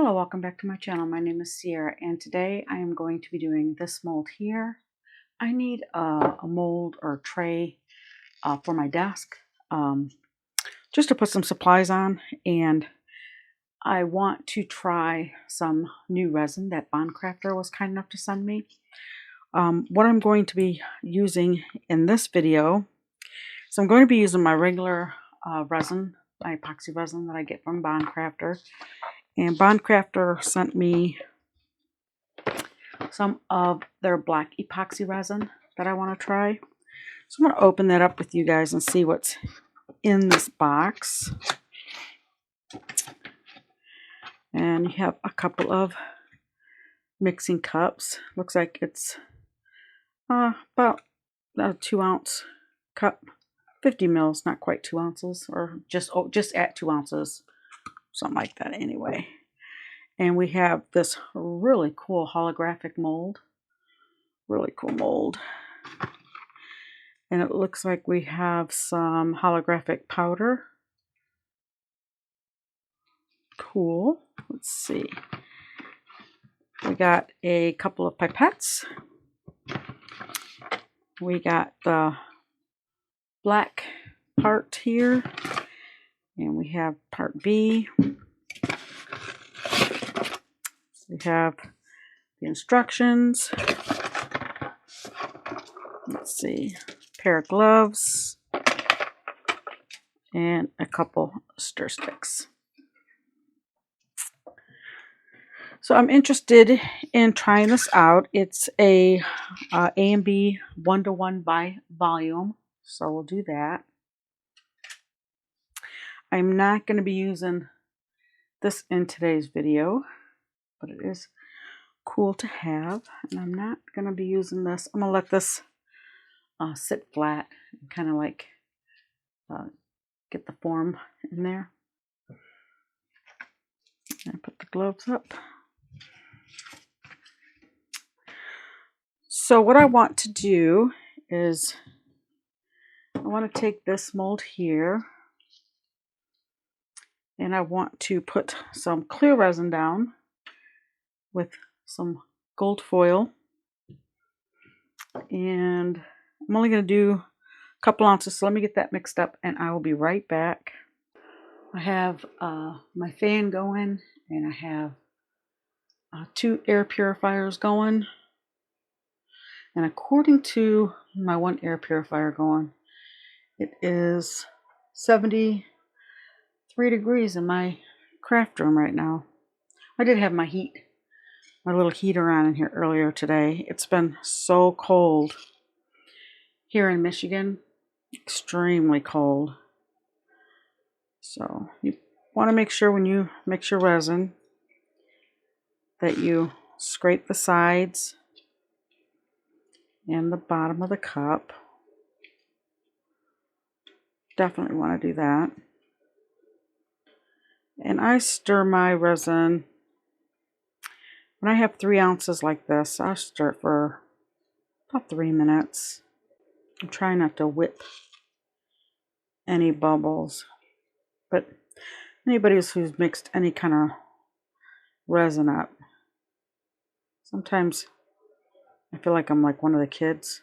Hello, welcome back to my channel. My name is Sierra and today I am going to be doing this mold here. I need a mold or tray for my desk just to put some supplies on, and I want to try some new resin that Bond Crafter was kind enough to send me. What I'm going to be using in this video, so I'm going to be using my regular resin, my epoxy resin that I get from Bond Crafter. And Bond Crafter sent me some of their black epoxy resin that I want to try. So I'm going to open that up with you guys and see what's in this box. And you have a couple of mixing cups. Looks like it's about a 2-ounce cup, 50 mils, not quite 2 ounces, or just at 2 ounces, something like that anyway. And we have this really cool holographic mold. Really cool mold. And it looks like we have some holographic powder. Cool. Let's see. We got a couple of pipettes. We got the black part here. And we have part B. We have the instructions. Let's see. Pair of gloves. And a couple stir sticks. So I'm interested in trying this out. It's a A&B 1:1 by volume, so we'll do that. I'm not going to be using this in today's video, but it is cool to have. And I'm not going to be using this. I'm going to let this sit flat and kind of like get the form in there. And put the gloves up. So what I want to do is I want to take this mold here and I want to put some clear resin down with some gold foil, and I'm only going to do a couple ounces, so let me get that mixed up and I will be right back. I have my fan going and I have 2 air purifiers going, and according to my one air purifier going, it is 73 degrees in my craft room right now. I did have my little heater on in here earlier today. It's been so cold here in Michigan, extremely cold. So you want to make sure when you mix your resin that you scrape the sides and the bottom of the cup. Definitely want to do that. And I stir my resin, when I have 3 ounces like this, I stir it for about 3 minutes. I'm trying not to whip any bubbles, but anybody who's mixed any kind of resin up, sometimes I feel like I'm like one of the kids.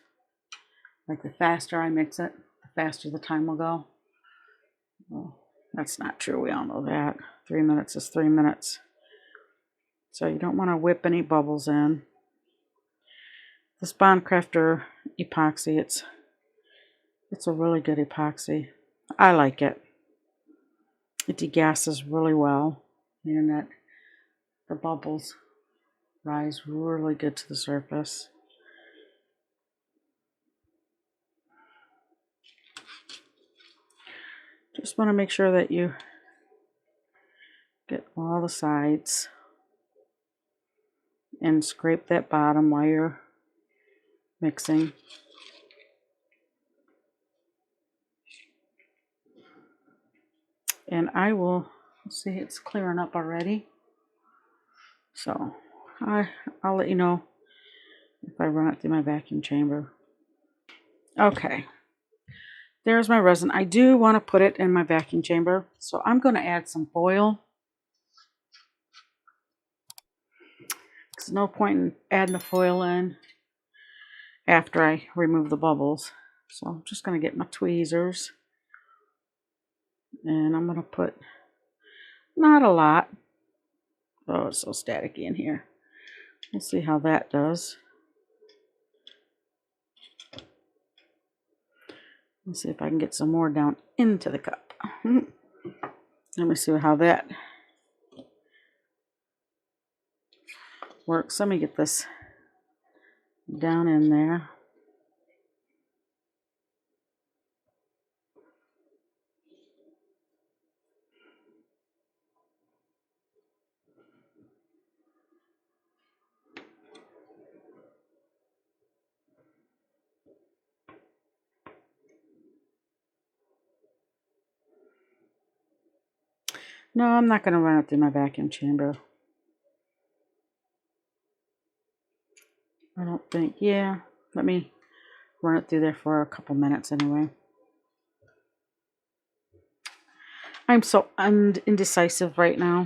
Like the faster I mix it, the faster the time will go. Well, that's not true. We all know that. 3 minutes is 3 minutes. So you don't want to whip any bubbles in. This Bond Crafter epoxy, it's a really good epoxy. I like it. It degasses really well, and that the bubbles rise really good to the surface. Just want to make sure that you get all the sides and scrape that bottom while you're mixing. And I will see, it's clearing up already. So I'll let you know if I run it through my vacuum chamber. Okay. There's my resin. I do want to put it in my vacuum chamber, so I'm going to add some foil. There's no point in adding the foil in after I remove the bubbles. So I'm just going to get my tweezers, and I'm going to put not a lot. Oh, it's so staticky in here. We'll see how that does. Let's see if I can get some more down into the cup. Let me see how that works. Let me get this down in there. No, I'm not going to run it through my vacuum chamber. I don't think. Yeah, let me run it through there for a couple minutes anyway. I'm so indecisive right now.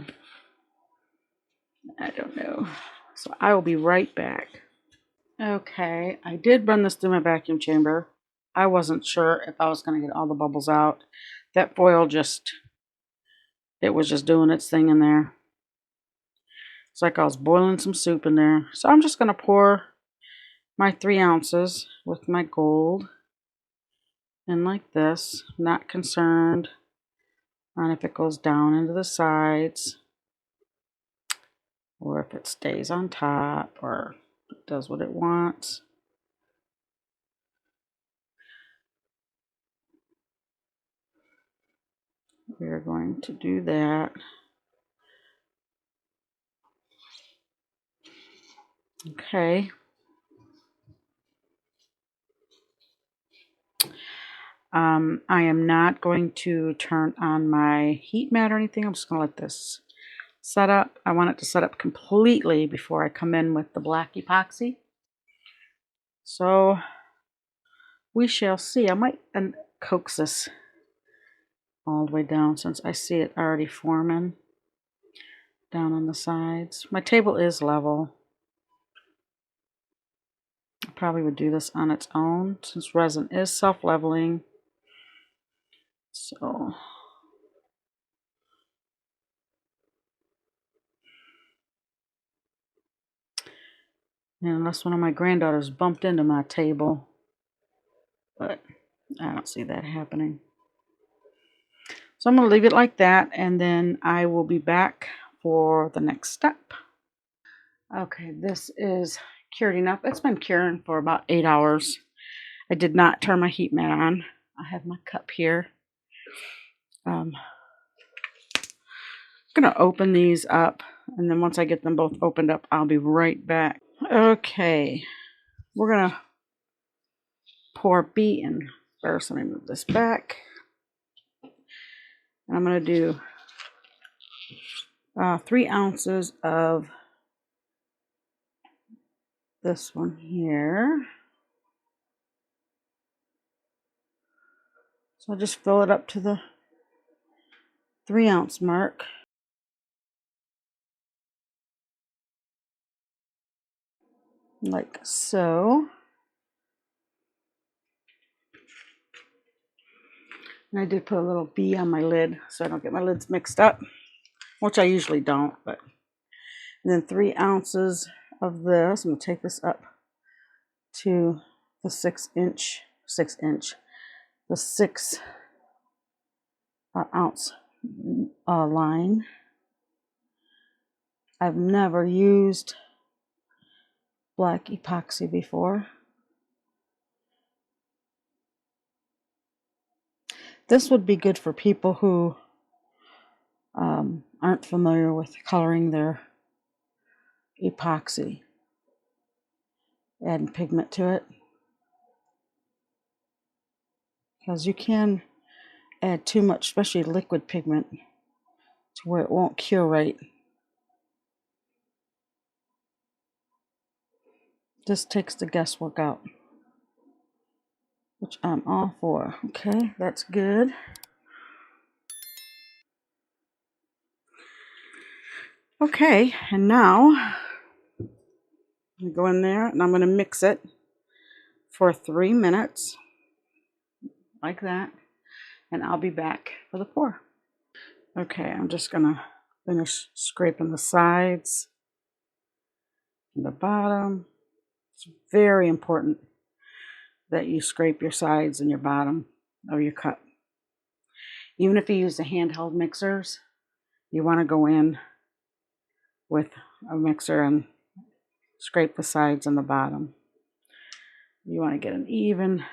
I don't know. So I will be right back. Okay, I did run this through my vacuum chamber. I wasn't sure if I was going to get all the bubbles out. That foil it was just doing its thing in there. It's like I was boiling some soup in there. So I'm just going to pour my 3 ounces with my gold in like this. Not concerned on if it goes down into the sides or if it stays on top or it does what it wants. We are going to do that. Okay. I am not going to turn on my heat mat or anything. I'm just going to let this set up. I want it to set up completely before I come in with the black epoxy. So we shall see. I might coax this all the way down since I see it already forming down on the sides. My table is level. I probably would do this on its own since resin is self-leveling. So unless one of my granddaughters bumped into my table, but I don't see that happening. So I'm going to leave it like that, and then I will be back for the next step. Okay, this is cured enough. It's been curing for about 8 hours. I did not turn my heat mat on. I have my cup here. I'm going to open these up, and then once I get them both opened up, I'll be right back. Okay, we're going to pour B in first. Let me move this back. And I'm going to do 3 ounces of this one here. So I'll just fill it up to the 3 ounce mark. Like so. And I did put a little B on my lid so I don't get my lids mixed up, which I usually don't. But and then 3 ounces of this. I'm going to take this up to the 6 ounce line. I've never used black epoxy before. This would be good for people who aren't familiar with coloring their epoxy, adding pigment to it, because you can add too much, especially liquid pigment, to where it won't cure right. This takes the guesswork out, which I'm all for. Okay, that's good. Okay, and now I go in there and I'm going to mix it for 3 minutes, like that, and I'll be back for the pour. Okay, I'm just going to finish scraping the sides and the bottom. It's very important that you scrape your sides and your bottom of your cup. Even if you use the handheld mixers, you want to go in with a mixer and scrape the sides and the bottom. You want to get an even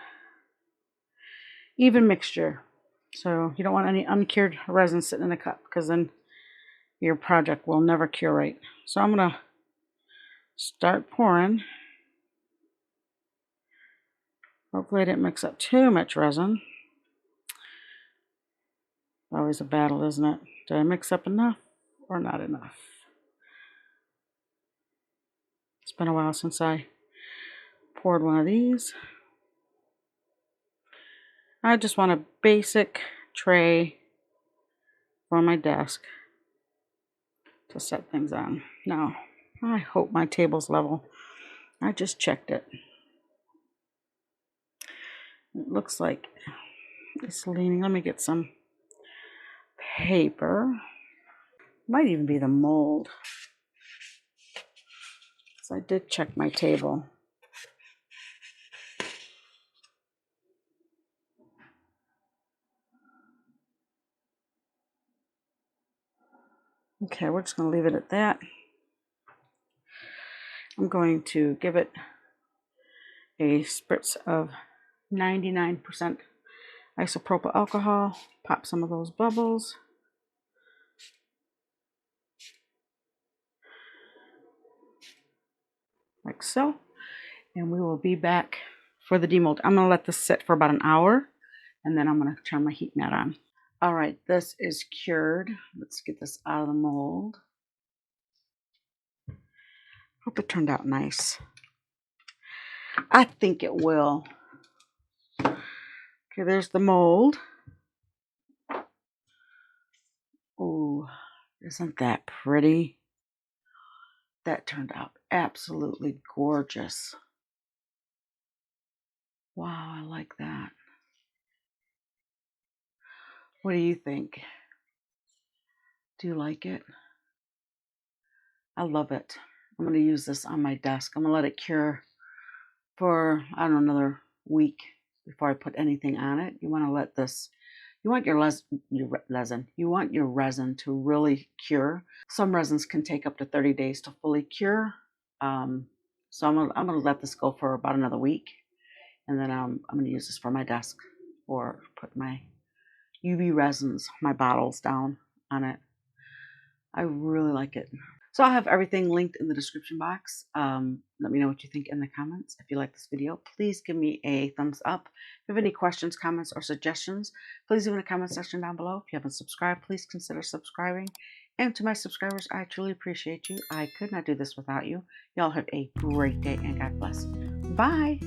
mixture. So you don't want any uncured resin sitting in the cup, because then your project will never cure right. So I'm going to start pouring. Hopefully I didn't mix up too much resin. Always a battle, isn't it? Did I mix up enough or not enough? It's been a while since I poured one of these. I just want a basic tray for my desk to set things on. Now, I hope my table's level. I just checked it. It looks like it's leaning. Let me get some paper. Might even be the mold. So I did check my table. Okay, we're just going to leave it at that. I'm going to give it a spritz of 99% isopropyl alcohol. Pop some of those bubbles. Like so. And we will be back for the demold. I'm going to let this sit for about an hour, and then I'm going to turn my heat mat on. All right, this is cured. Let's get this out of the mold. Hope it turned out nice. I think it will. Okay, there's the mold. Ooh, isn't that pretty? That turned out absolutely gorgeous. Wow, I like that. What do you think? Do you like it? I love it. I'm going to use this on my desk. I'm going to let it cure for, I don't know, another week before I put anything on it. You want to let this, you want your resin, you want your resin to really cure. Some resins can take up to 30 days to fully cure. So I'm going to let this go for about another week. And then I'm going to use this for my desk, or put my UV resins, my bottles down on it. I really like it. So I'll have everything linked in the description box. Let me know what you think in the comments. If you like this video, please give me a thumbs up. If you have any questions, comments, or suggestions, please leave in the comment section down below. If you haven't subscribed, please consider subscribing. And to my subscribers, I truly appreciate you. I could not do this without you. Y'all have a great day, and God bless. Bye.